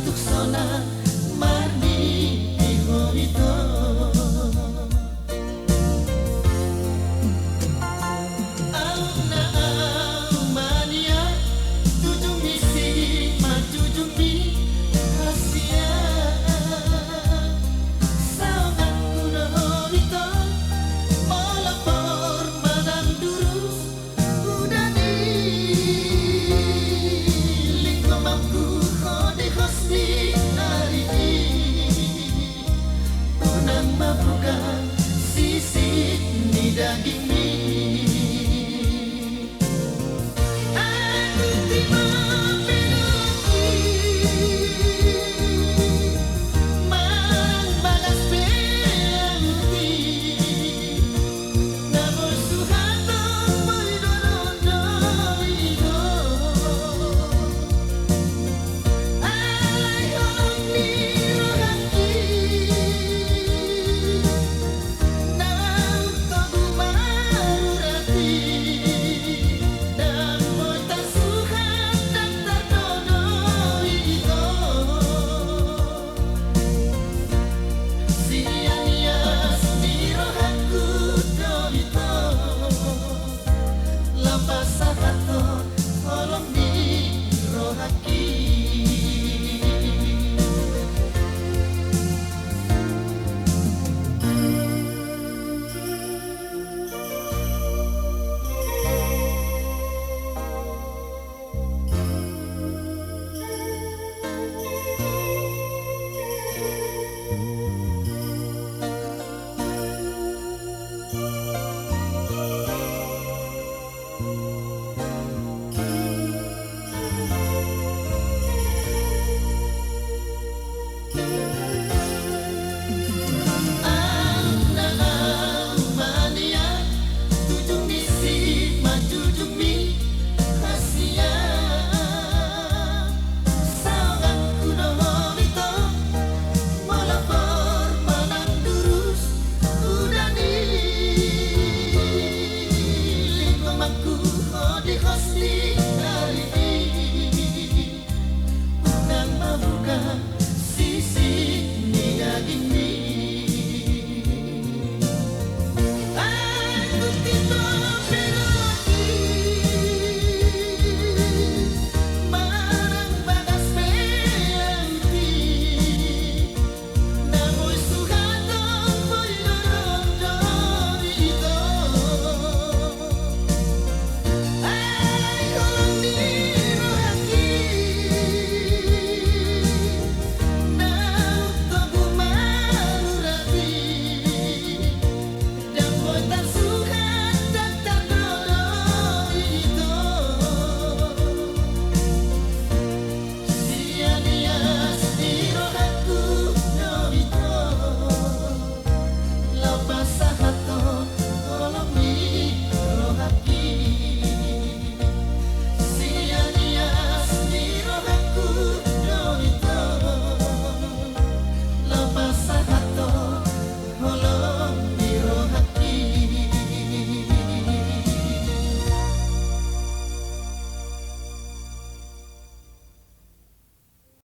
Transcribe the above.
tuksona marni ihorito auna aumania tujung misi majujung mi hasia saungan kuno horito molapor madang durus udah di lingkunganku kode khosni hari unang mabuka sisit ni daging mi aku terima penuhi membalas beanti namun suhato moidono ido alay holong ni rohaki nang kagumarurati dan moita suhat dan terdono ido sianias ni rohaku domito lampas sahato holong ni rohaki di khosni hari unang mabuka